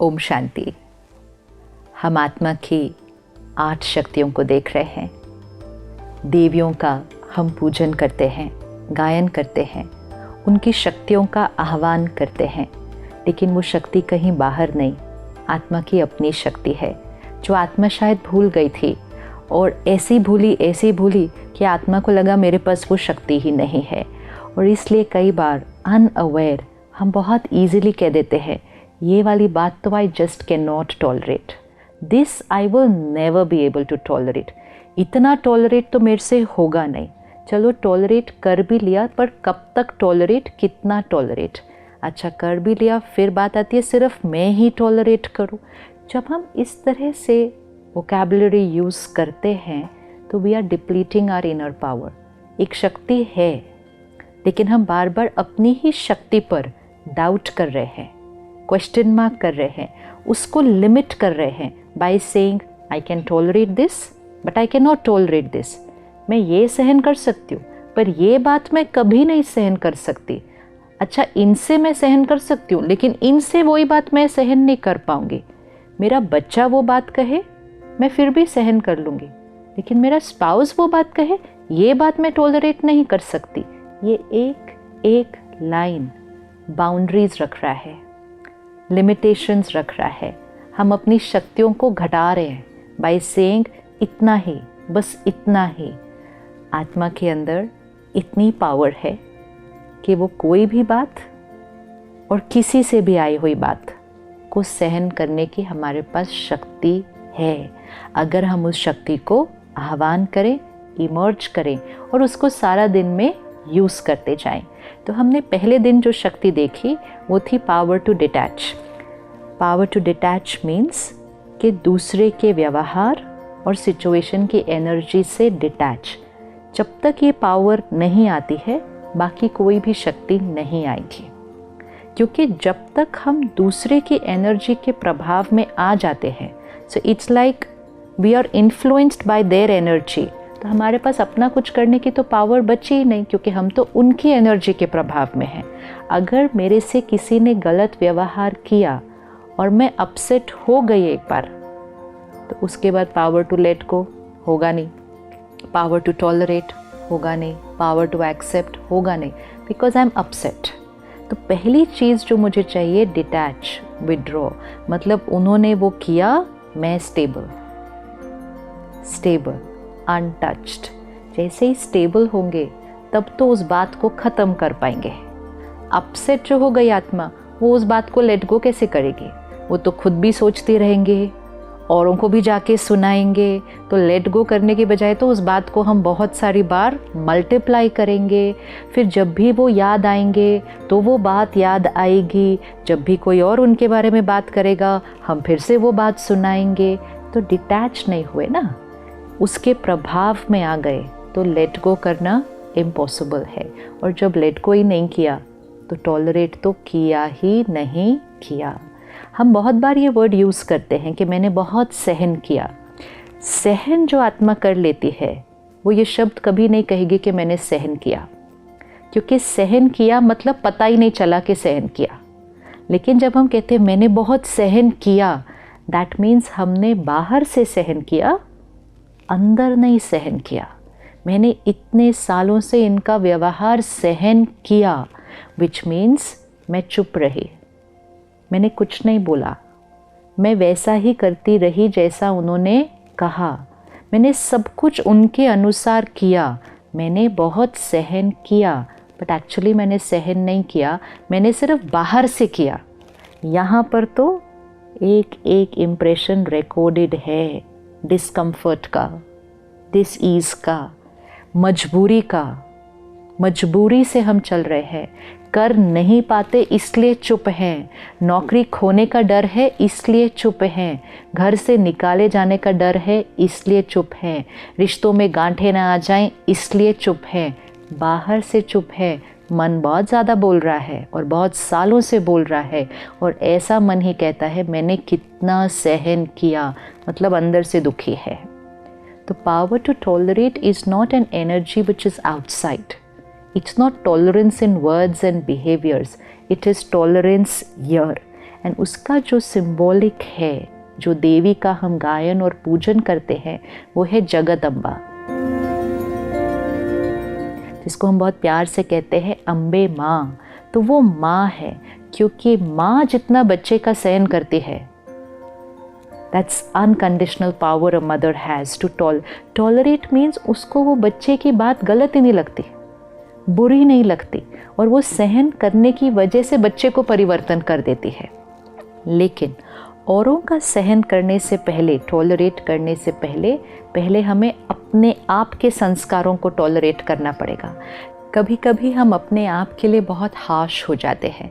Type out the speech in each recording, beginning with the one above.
ओम शांति। हम आत्मा की 8 शक्तियों को देख रहे हैं। देवियों का हम पूजन करते हैं, गायन करते हैं, उनकी शक्तियों का आह्वान करते हैं, लेकिन वो शक्ति कहीं बाहर नहीं, आत्मा की अपनी शक्ति है जो आत्मा शायद भूल गई थी और ऐसी भूली कि आत्मा को लगा मेरे पास वो शक्ति ही नहीं है। और इसलिए कई बार अनअवेयर हम बहुत ईजिली कह देते हैं, ये वाली बात तो I just can not tolerate, this I will never be able to tolerate, इतना टॉलरेट तो मेरे से होगा नहीं। चलो टॉलरेट कर भी लिया, पर कब तक टॉलरेट, कितना टॉलरेट। अच्छा कर भी लिया, फिर बात आती है सिर्फ मैं ही टॉलरेट करूं। जब हम इस तरह से वोकैबुलरी यूज़ करते हैं तो we are depleting our inner power. एक शक्ति है, लेकिन हम बार बार अपनी ही शक्ति पर डाउट कर रहे हैं, क्वेश्चन मार्क कर रहे हैं, उसको लिमिट कर रहे हैं by saying I can tolerate this but I can not tolerate this. मैं ये सहन कर सकती हूँ पर ये बात मैं कभी नहीं सहन कर सकती। अच्छा इनसे मैं सहन कर सकती हूँ, लेकिन इनसे वही बात मैं सहन नहीं कर पाऊँगी। मेरा बच्चा वो बात कहे मैं फिर भी सहन कर लूँगी, लेकिन मेरा स्पाउस वो बात कहे ये बात मैं टॉलरेट नहीं कर सकती। ये एक एक लाइन बाउंड्रीज रख रहा है, लिमिटेशंस रख रहा है। हम अपनी शक्तियों को घटा रहे हैं बाय सेइंग इतना ही, बस इतना ही। आत्मा के अंदर इतनी पावर है कि वो कोई भी बात और किसी से भी आई हुई बात को सहन करने की हमारे पास शक्ति है, अगर हम उस शक्ति को आह्वान करें, इमर्ज करें और उसको सारा दिन में यूज़ करते जाएं। तो हमने पहले दिन जो शक्ति देखी वो थी power to detach. Power to detach means कि दूसरे के व्यवहार और सिचुएशन की एनर्जी से डिटैच। जब तक ये पावर नहीं आती है बाकी कोई भी शक्ति नहीं आएगी, क्योंकि जब तक हम दूसरे की एनर्जी के प्रभाव में आ जाते हैं, so it's like we are influenced by their energy, तो हमारे पास अपना कुछ करने की तो पावर बची ही नहीं, क्योंकि हम तो उनकी एनर्जी के प्रभाव में हैं। अगर मेरे से किसी ने गलत व्यवहार किया और मैं अपसेट हो गई एक बार, तो उसके बाद पावर टू लेट गो होगा नहीं, पावर टू टॉलरेट होगा नहीं, पावर टू एक्सेप्ट होगा नहीं, बिकॉज आई एम अपसेट। तो पहली चीज़ जो मुझे चाहिए डिटैच, विड्रॉ, मतलब उन्होंने वो किया, मैं स्टेबल, अनटच्ड। जैसे ही स्टेबल होंगे तब तो उस बात को ख़त्म कर पाएंगे। अपसेट जो हो गई आत्मा, वो उस बात को लेट गो कैसे करेगी? वो तो खुद भी सोचते रहेंगे, औरों को भी जाके सुनाएंगे। तो लेट गो करने की बजाय तो उस बात को हम बहुत सारी बार मल्टीप्लाई करेंगे। फिर जब भी वो याद आएंगे तो वो बात याद आएगी, जब भी कोई और उनके बारे में बात करेगा हम फिर से वो बात सुनाएंगे। तो डिटैच नहीं हुए ना, उसके प्रभाव में आ गए, तो लेट गो करना इम्पॉसिबल है। और जब लेट गो ही नहीं किया तो टॉलरेट तो किया ही नहीं किया। हम बहुत बार ये वर्ड यूज़ करते हैं कि मैंने बहुत सहन किया। सहन जो आत्मा कर लेती है वो ये शब्द कभी नहीं कहेगी कि मैंने सहन किया, क्योंकि सहन किया मतलब पता ही नहीं चला कि सहन किया। लेकिन जब हम कहते हैं मैंने बहुत सहन किया, दैट मीन्स हमने बाहर से सहन किया, अंदर नहीं सहन किया। मैंने इतने सालों से इनका व्यवहार सहन किया, विच मीन्स मैं चुप रही, मैंने कुछ नहीं बोला, मैं वैसा ही करती रही जैसा उन्होंने कहा, मैंने सब कुछ उनके अनुसार किया, मैंने बहुत सहन किया, बट एक्चुअली मैंने सहन नहीं किया, मैंने सिर्फ बाहर से किया। यहाँ पर तो एक एक इम्प्रेशन रिकॉर्डेड है, डिस्कम्फर्ट का, डिसईज़ का, मजबूरी का। मजबूरी से हम चल रहे हैं, कर नहीं पाते इसलिए चुप हैं, नौकरी खोने का डर है इसलिए चुप हैं, घर से निकाले जाने का डर है इसलिए चुप हैं, रिश्तों में गांठें ना आ जाएं इसलिए चुप हैं। बाहर से चुप है, मन बहुत ज़्यादा बोल रहा है और बहुत सालों से बोल रहा है, और ऐसा मन ही कहता है मैंने कितना सहन किया, मतलब अंदर से दुखी है। तो power to tolerate is not an energy which is outside. It's not tolerance in words and behaviors. It is tolerance here. And उसका जो सिंबॉलिक है, जो देवी का हम गायन और पूजन करते हैं, वो है जगदम्बा, जिसको हम बहुत प्यार से कहते हैं अम्बे माँ। तो वो माँ है, क्योंकि माँ जितना बच्चे का सहन करती है, that's unconditional power a mother has to tolerate means उसको वो बच्चे की बात गलत ही नहीं लगती, बुरी नहीं लगती, और वो सहन करने की वजह से बच्चे को परिवर्तन कर देती है। लेकिन औरों का सहन करने से पहले, टॉलरेट करने से पहले हमें अपने आप के संस्कारों को टॉलरेट करना पड़ेगा। कभी कभी हम अपने आप के लिए बहुत हार्श हो जाते हैं,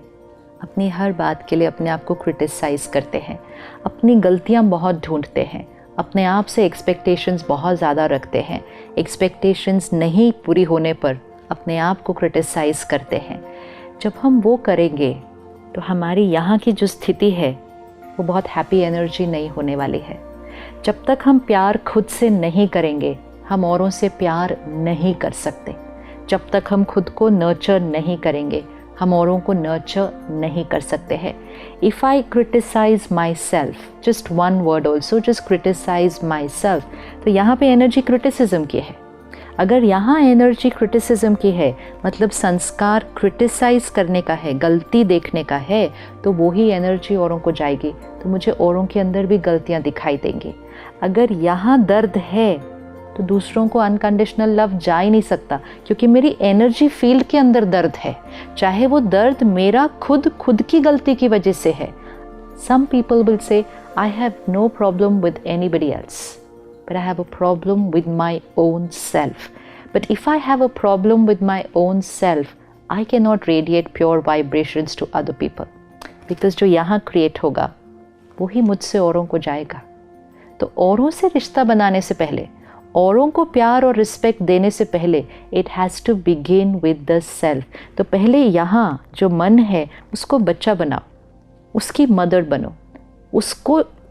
अपनी हर बात के लिए अपने आप को क्रिटिसाइज़ करते हैं, अपनी गलतियां बहुत ढूंढते हैं, अपने आप से एक्सपेक्टेशंस बहुत ज़्यादा रखते हैं, एक्सपेक्टेशंस नहीं पूरी होने पर अपने आप को क्रिटिसाइज़ करते हैं। जब हम वो करेंगे तो हमारी यहाँ की जो स्थिति है वो बहुत हैप्पी एनर्जी नहीं होने वाली है। जब तक हम प्यार खुद से नहीं करेंगे, हम औरों से प्यार नहीं कर सकते। जब तक हम खुद को नर्चर नहीं करेंगे, हम औरों को नर्चर नहीं कर सकते हैं। If I criticise myself, just one word also, just criticise myself, तो यहाँ पे एनर्जी क्रिटिसिज्म की है। अगर यहाँ एनर्जी क्रिटिसिज्म की है, मतलब संस्कार क्रिटिसाइज करने का है, गलती देखने का है, तो वो ही एनर्जी औरों को जाएगी, तो मुझे औरों के अंदर भी गलतियाँ दिखाई देंगी। अगर यहाँ दर्द है तो दूसरों को अनकंडीशनल लव जा ही नहीं सकता, क्योंकि मेरी एनर्जी फील्ड के अंदर दर्द है, चाहे वो दर्द मेरा खुद की गलती की वजह से है। सम people will say I have no problem with anybody else, but I have a problem with my own self. But if I have a problem with my own self, I cannot radiate pure vibrations to other people. Because जो यहाँ create होगा, वो ही मुझसे औरों को जाएगा। तो औरों से रिश्ता बनाने से पहले, औरों को प्यार और रिस्पेक्ट देने से पहले, it has to begin with the self. तो पहले यहाँ जो मन है, उसको बच्चा बनाओ, उसकी मदर बनो,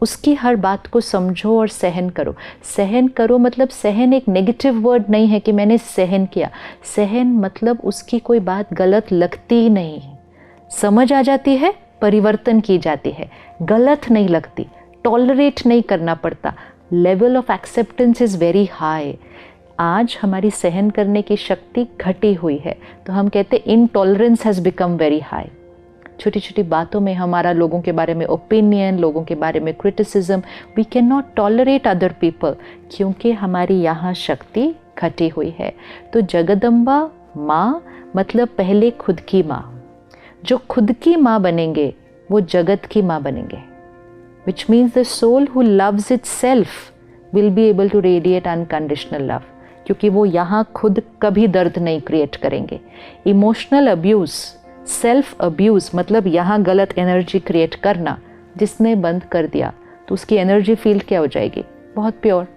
उसकी हर बात को समझो और सहन करो। सहन करो मतलब सहन एक नेगेटिव वर्ड नहीं है कि मैंने सहन किया। सहन मतलब उसकी कोई बात गलत लगती ही नहीं, समझ आ जाती है, परिवर्तन की जाती है, गलत नहीं लगती, टॉलरेट नहीं करना पड़ता। Level of acceptance is very high. आज हमारी सहन करने की शक्ति घटी हुई है, तो हम कहते हैं intolerance has become very high. छोटी छोटी बातों में हमारा लोगों के बारे में ओपिनियन, लोगों के बारे में criticism, we can not tolerate other people, क्योंकि हमारी यहाँ शक्ति घटी हुई है। तो जगदम्बा माँ मतलब पहले खुद की माँ। जो खुद की माँ बनेंगे वो जगत की माँ बनेंगे, which means the soul who loves itself will be able to radiate unconditional love, क्योंकि वो यहाँ खुद कभी दर्द नहीं क्रिएट करेंगे। इमोशनल अब्यूज़, सेल्फ अब्यूज़ मतलब यहाँ गलत एनर्जी क्रिएट करना, जिसने बंद कर दिया तो उसकी एनर्जी फील्ड क्या हो जाएगी? बहुत प्योर।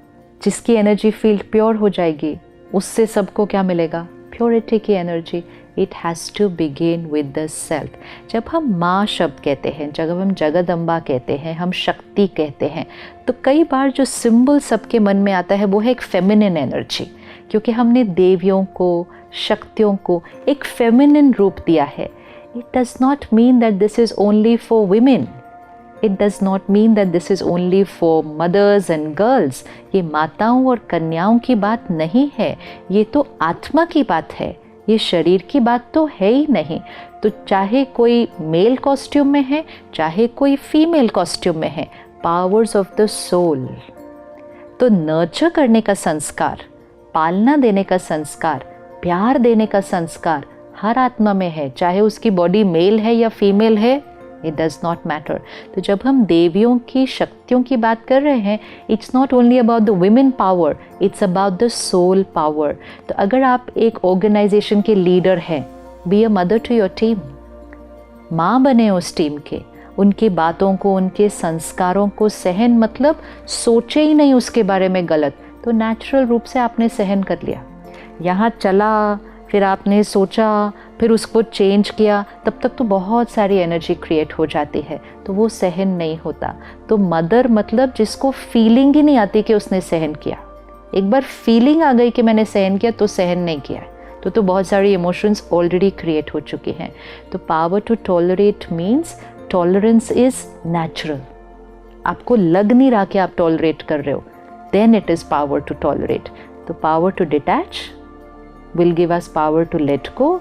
जिसकी एनर्जी फील्ड प्योर हो जाएगी, उससे सबको क्या मिलेगा? प्योरिटी की energy. It has to begin with the self. जब हम माँ शब्द कहते हैं, जब हम जगदम्बा कहते हैं, हम शक्ति कहते हैं, तो कई बार जो सिंबल सबके मन में आता है वो है एक फेमिनिन एनर्जी, क्योंकि हमने देवियों को, शक्तियों को एक फेमिनिन रूप दिया है। It does not mean that this is only for women. It does not mean that this is only for mothers and girls. ये माताओं और कन्याओं की बात नहीं है, ये तो आत्मा की बात है, ये शरीर की बात तो है ही नहीं। तो चाहे कोई मेल कॉस्ट्यूम में है, चाहे कोई फीमेल कॉस्ट्यूम में है, पावर्स ऑफ द सोल। तो नर्चर करने का संस्कार, पालना देने का संस्कार, प्यार देने का संस्कार हर आत्मा में है, चाहे उसकी बॉडी मेल है या फीमेल है, इट डज नॉट मैटर। तो जब हम देवियों की शक्तियों की बात कर रहे हैं, it's not only about the women power, it's about the soul power. तो अगर आप एक ऑर्गेनाइजेशन के लीडर हैं, be a mother to your team, माँ बने उस टीम के, उनकी बातों को, उनके संस्कारों को सहन मतलब सोचे ही नहीं उसके बारे में गलत, तो नेचुरल रूप से आपने सहन कर लिया। यहाँ चला, फिर आपने सोचा, फिर उसको चेंज किया, तब तक तो बहुत सारी एनर्जी क्रिएट हो जाती है, तो वो सहन नहीं होता। तो मदर मतलब जिसको फीलिंग ही नहीं आती कि उसने सहन किया। एक बार फीलिंग आ गई कि मैंने सहन किया तो सहन नहीं किया, तो बहुत सारी इमोशंस ऑलरेडी क्रिएट हो चुकी हैं। तो power to tolerate means tolerance is natural, आपको लग नहीं रहा कि आप टॉलरेट कर रहे हो, then it is power to tolerate. तो power to detach will give us power to let go,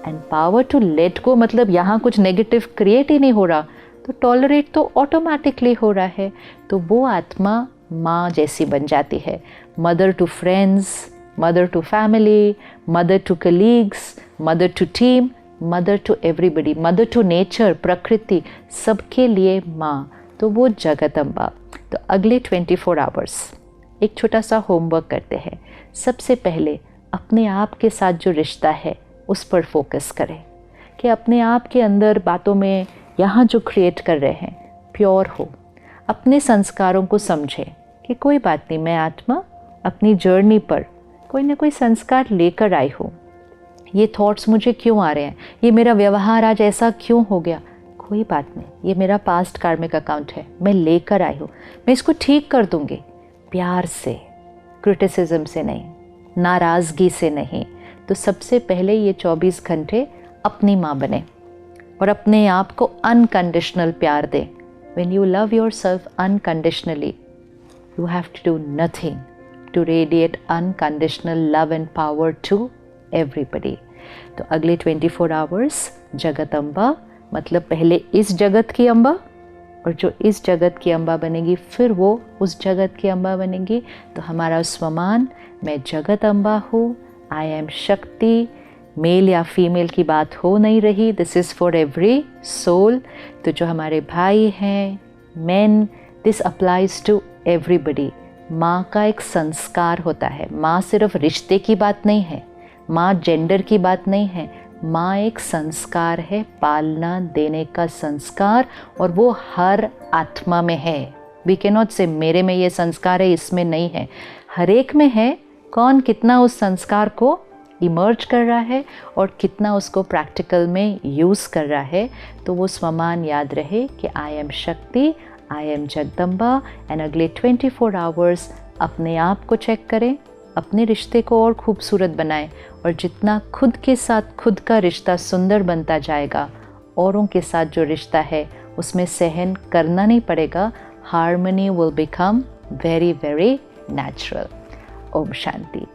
and power to let go मतलब यहाँ कुछ नेगेटिव क्रिएट ही नहीं हो रहा, तो टॉलरेट तो ऑटोमेटिकली हो रहा है. तो वो आत्मा माँ जैसी बन जाती है. Mother to friends, mother to family, mother to colleagues, mother to team, mother to everybody, mother to nature, प्रकृति, सबके लिए माँ. तो वो जगदम्बा. तो अगले 24 आवर्स एक छोटा सा होमवर्क करते हैं. सबसे पहले अपने आप के साथ जो रिश्ता है उस पर फोकस करें कि अपने आप के अंदर बातों में यहाँ जो क्रिएट कर रहे हैं प्योर हो. अपने संस्कारों को समझें कि कोई बात नहीं, मैं आत्मा अपनी जर्नी पर कोई ना कोई संस्कार लेकर आई हूँ. ये थॉट्स मुझे क्यों आ रहे हैं, ये मेरा व्यवहार आज ऐसा क्यों हो गया, कोई बात नहीं, ये मेरा पास्ट कार्मिक अकाउंट है, मैं लेकर आई हूँ, मैं इसको ठीक कर दूँगी. प्यार से, क्रिटिसिज्म से नहीं, नाराज़गी से नहीं. तो सबसे पहले ये 24 घंटे अपनी माँ बने और अपने आप को अनकंडीशनल प्यार दें. When you love yourself unconditionally, you have to do nothing to radiate unconditional love and power to everybody. तो अगले 24 आवर्स जगत अम्बा, मतलब पहले इस जगत की अम्बा, और जो इस जगत की अम्बा बनेगी फिर वो उस जगत की अम्बा बनेगी. तो हमारा स्वमान, मैं जगत अम्बा हूँ, आई एम शक्ति. मेल या फीमेल की बात हो नहीं रही, this is for every soul. तो जो हमारे भाई हैं, men, this applies to everybody. माँ का एक संस्कार होता है. माँ सिर्फ रिश्ते की बात नहीं है, माँ जेंडर की बात नहीं है, माँ एक संस्कार है, पालना देने का संस्कार, और वो हर आत्मा में है. वी कैन नॉट से मेरे में ये संस्कार है, इसमें नहीं है, हर एक में है. कौन कितना उस संस्कार को इमर्ज कर रहा है और कितना उसको प्रैक्टिकल में यूज़ कर रहा है. तो वो स्वमान याद रहे कि आई एम शक्ति, आई एम जगदम्बा. एंड अगले 24 आवर्स अपने आप को चेक करें, अपने रिश्ते को और खूबसूरत बनाएं, और जितना खुद के साथ खुद का रिश्ता सुंदर बनता जाएगा, औरों के साथ जो रिश्ता है उसमें सहन करना नहीं पड़ेगा. Harmony will become very very natural. Om Shanti.